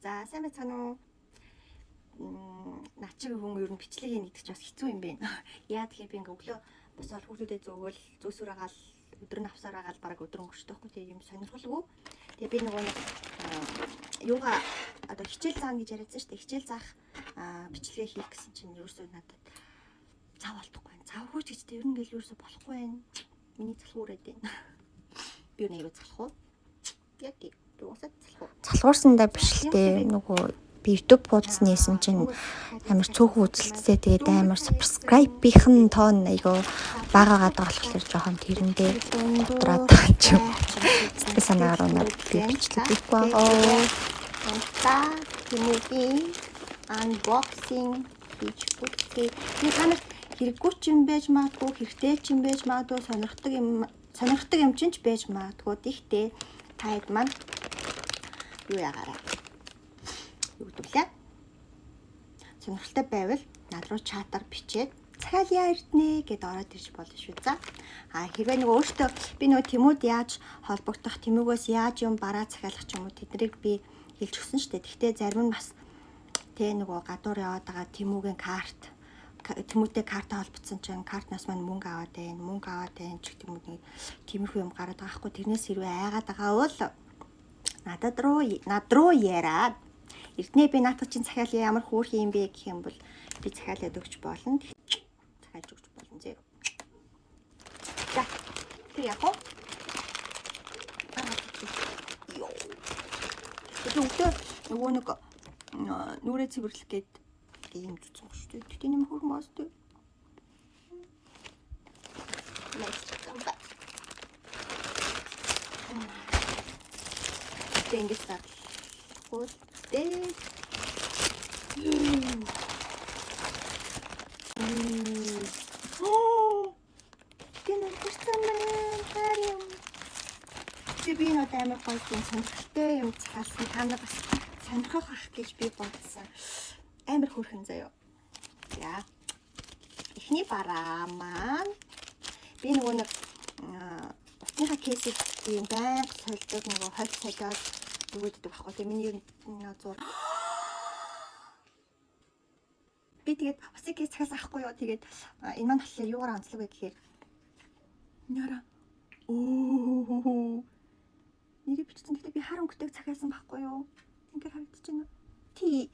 За сайн байцгаана уу? Начиг хүн ер нь бичлэгийг нэгтгэж бас хэцүү юм байна. Яа тэгэхээр би ингээ өглөө босоод хүүхдүүдэд зөөгөл зөөсөр агаал өдөр нь авсаар агаал бараг өдөр өнгөрчихдөхгүй тийм юм сонирхолгүй. Тэгээ би нөгөө юугаа одоо хичээл заана гэж яриадсан шүү дээ. Хичээл заах бичлэгээ хийх гэсэн чинь ерөөсөө надад цав болдохгүй байна. Цавгүй ч гэжтэй ер нь ингээл ерөөсөө болохгүй байна. Миний залхуу өрөөд байна. Би юу нэрөө залхуу? Яг тийм. Би усаад залхуу. Залхуурсандаа биш л дээ. Нөгөө би YouTube буудсанээсэн чинь амар цөөхөн үзэлттэй тэгээд амар subscribe-ийн тоон айгаа багаагаад байгаа болохоор жоохон тэрэндээ ундраад байгаа ч юм. Сэтгэл санаагаар унаад би бичлэг хийхгүй байгаа. За тэмүүгийн unboxing хийж бүтээ. Би танарт хэрэггүй ч юм байж магадгүй, хэрэгтэй ч юм байж магадгүй, сонирхдаг юм ч байж магадгүй. Тэгтээ таад маань юу ягаараа. Юу гэдвүлээ? Сонирхолтой байвал над руу чатаар бичээд цахиалъя эрдэнэ гэд ороод ирж болно шүү. За. Хэрвээ нөгөө өөртөө би нөгөө Тэмүүд яаж холбогдох, Тэмүүгээс яаж юм бараа захиалах ч юм уу тэднийг би хэлж өгсөн шүү дээ. Гэхдээ зарим нь бас тэ нөгөө гадуур яваад байгаа Тэмүүгийн карт Тэмүүдтэй карта холбогдсон чинь картнаас маань мөнгө аваад байна. Мөнгө аваад байна ч гэх юм уу тиймэрхүү юм гараад байгаа хгүй. Тэрнээс хэрвээ айгаад байгаа бол над руу яриад эрдэнэ би наатах чинь захиалъя ямар хөөрхөн юм бэ гэх юм бол би захиалаад өгч болно. Захиалж өгч болно зөө. За. Тэр яг уу. Өглөө нөгөө нэг нүрээ цэвэрлэх гээд ийм зүцсэн шүү дээ. Тэгтээ нэм хөрх маас дээ. Тэнгис таа. Хөөс дээ. Тэнэ хүрсэн мэн харин. Би нөө амар гоё юм сонирхолтой юм цаасан танаа бас сонирхох ах гэж би бодсон. Амар хөөрхөн заяа. За. Эхний бараа маань би нөгөө нэг утасныхаа кейсийг ийм байнга сольдог нөгөө хойд солиод өгөөддөг байхгүй. Тэгээ миний зур би тэгээд усын кейс цахаас авахгүй юу. Тэгээд энэ маань болохоор юугаар онцлог вэ гэхээр яра нэрийг бичсэн. Тэгэхээр би хар өнгөтэйг цахиасан байхгүй юу. Ингээд харагдаж байна. Ти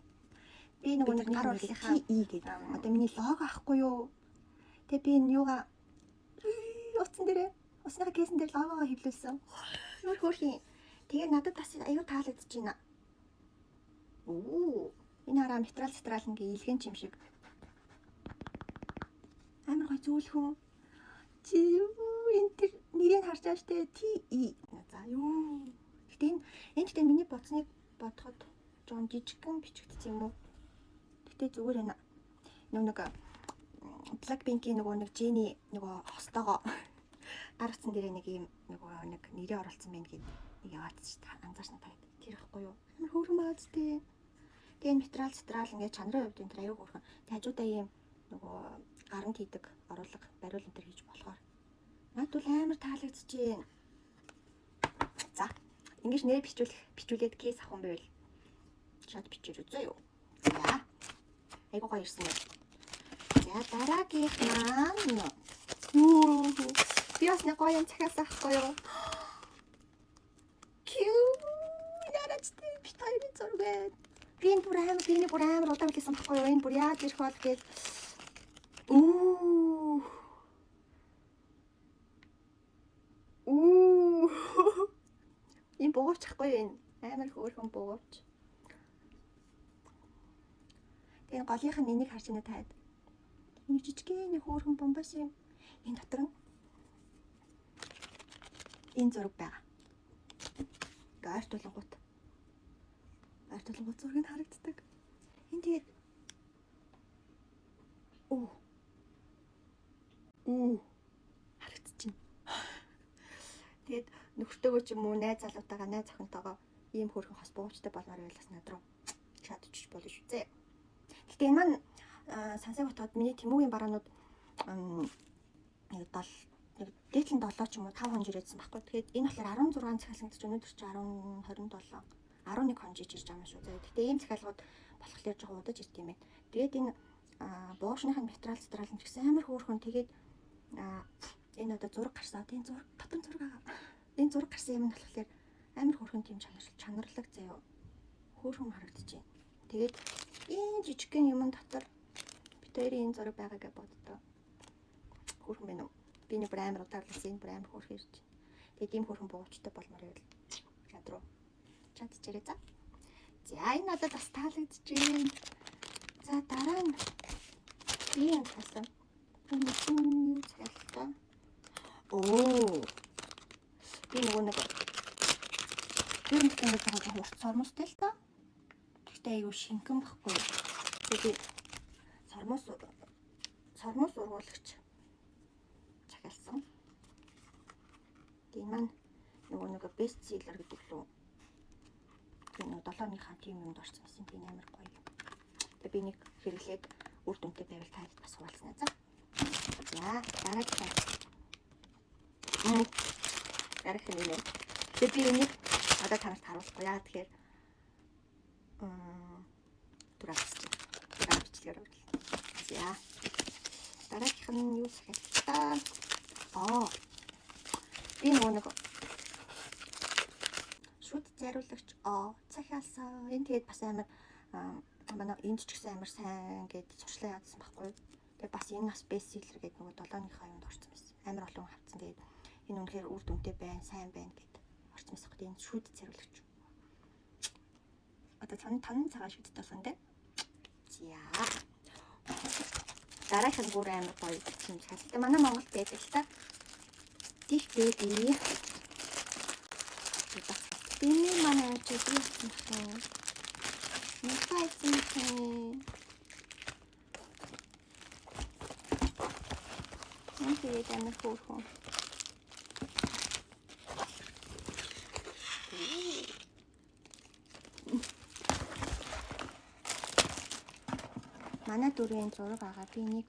би нөгөө нэг гар урлынхаа гэдэг. Одоо миний лого авахгүй юу. Тэгээ би энэ юугаа утсан дээрээ усныхаа кейсэн дээр логогоо хэвлүүлсэн. Ямар хөөрхөн. Тэгээ надад бас аюу таалагдж байна. Энэ хараа материал ингээ илгэн ч юм шиг. Амар гой зөөлхөн. Чи энэ тэр нэрийг харж байгаа штэ. TE. За юу. Гэтэ энэ миний бодсныг бодоход жоон жижигхэн бичигдсэн юм уу? Гэтэ зүгээр байна. Нэг Blackpink-ийн нөгөө нэг Jennie нөгөө хостоогоо гар утсан дээр нэг юм нөгөө нэг нэрээ оруулсан байна гэд яваад ч та анзаарч надад тэр ихгүй юу. Амар хөөрхөн бааз тээ. Тэгээ материал ингээд чанарын хувьд энэ тэр аюу хөөрхөн. Тэг хажуудаа ийм нөгөө гарант хийдэг оруулга бариул энэ төр хийж болохоор надад бол амар таалагдчихээн. За ингэж нэр бичүүлээд кейс авах юм байвал шууд бичиж үзье юу. За айгуу гоё ирсэн юм. За дараагийнх маань би бас нэг гоё юм цахиас авахгүй юу. Ярачтай битэрийн зураг. Би бүр амар удаан хэлсэн байхгүй юу. Энэ бүр яаж ирэх бол гээд энэ буугч ахгүй юу. Амар хөөрхөн буугч. Тэгээ голынх нь энийг харж байна таад. Энэ жижигхэн хөөрхөн бомбас юм. Энэ дотор нь энэ зураг байгаа. Ойртуулгууд зураг нь харагддаг. Энэ тэгээд харагдчихэв. Тэгээд нөхөртөөгөө ч юм уу найз залуутайгаа найз охинтойгоо ийм хөөрхөн хос буучтай болмоор байлаас над руу чатчих болно шүү зэ. Гэтэ энэ маань сансаг утгаад миний Тэмүүгийн бараанууд дээдлэн 7 ч юм уу 5 хоног ирээдсэн байхгүй. Тэгээд энэ болохоор 16 цагаас ингэж өнөөдөр чи 10:27. 11 хонжиж ирж байгаа юм шүү. За гэхдээ ийм захиалгууд болохоор жоо удаж ирд юм байна. Тэгээд энэ боошныхын материал нь ч гэсэн амар хөөрхөн. Тэгээд энэ одоо зураг гарсаад энэ зураг татан зураг байгаа. Энэ зураг гарсан юм нь болохоор амар хөөрхөн тийм чанарлаг заяа хөөрхөн харагдаж байна. Тэгээд энэ жижигхэн юм дотор битэрийн энэ зураг байгаа гэж боддоо. Хөөрхөн байна уу? Би нэг амар удаарласан энэ бүр амар хөөрхөн ирж байна. Тэгээд ийм хөөрхөн буугчтай болмоор байвал чад руу чадчихэрээ за. За энэ надад бас таалагдж байна. За дараа нь би энэ хасан. Энэ захиалгаа. Оо. Би нэг тэрнтэй байгаа хурц сормостой л та. Гэхдээ аюу шинхэн баггүй. Тэгээд сормос ургуулагч захиалсан. Тэгээд маань нэг бест селлер гэдэг лөө. Энэ 7-ны хаан тийм юмд орсон байсан. Би амар гоё юм. Тэгээд би нэг хэрэглээд үр дүнтэй байвал танд бас хуваалцсан аа. За дараагийн дараагийн нэ. Тэгээд би энийг одоо танарт харуулахгүй яа тэгэхээр дураач бичлэгээр өгөл. За дараагийнх нь юу захиалтаа? Би нэг шүд зариулагч захиалсан. Энэ тэгээд бас амар манай энд ч гэсэн амар сайн гэд сурчлаа яадсан байхгүй. Тэгээд бас энэ бас бест селлер гэдэг нөгөө 7-ныхаа юмд орсон байсан. Амар олон хавцсан. Тэгээд энэ үнэхээр үр дүнтэй байна, сайн байна гэд орсон байсан. Тэгээд энэ шүд зариулагч. Одоо тань цагаан шүдтэй болсон дээ. За. Дараах нь бүр амар гоё юм захиалтай. Манай Монголд байдаг л та. Тэгтээ би манай чиглэл хийсэн. Нэхайсэн. Тэгээд амар хөөрхөн. Манай дүрийн зураг байгаа. Би нэг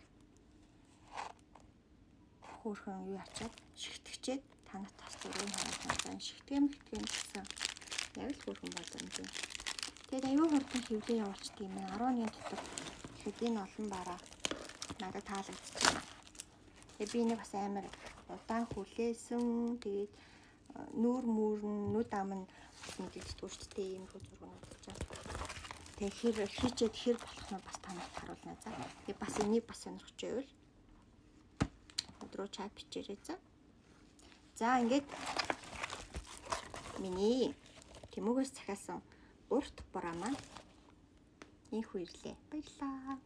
хөөрхөн юу ачаад шигтгэжээд танад тас зургийг хараад шигтгэм гэсэн яг л хөөрхөн болов юм чинь. Тэгээд аюу хурдан хөвлөө явуулчих тийм ээ. 11 дотор хэдийн олон бараа надад таалагдчихсан. Тэгээд би нэг бас амар удаан хүлээсэн. Тэгээд нүүр нүд ам нь мэддэггүй шүү дээ. Ийм хөө зургууд гэж. Тэгээд хийчээд хэр болох нь бас танад харуулна за. Тэгээд бас энийг бас сонирхож байвал өдрөө чат бичээрэй за. За ингээд миний Тэмүүгээс захиалсан урт бороо маань инхүү ирлээ. Баярлалаа.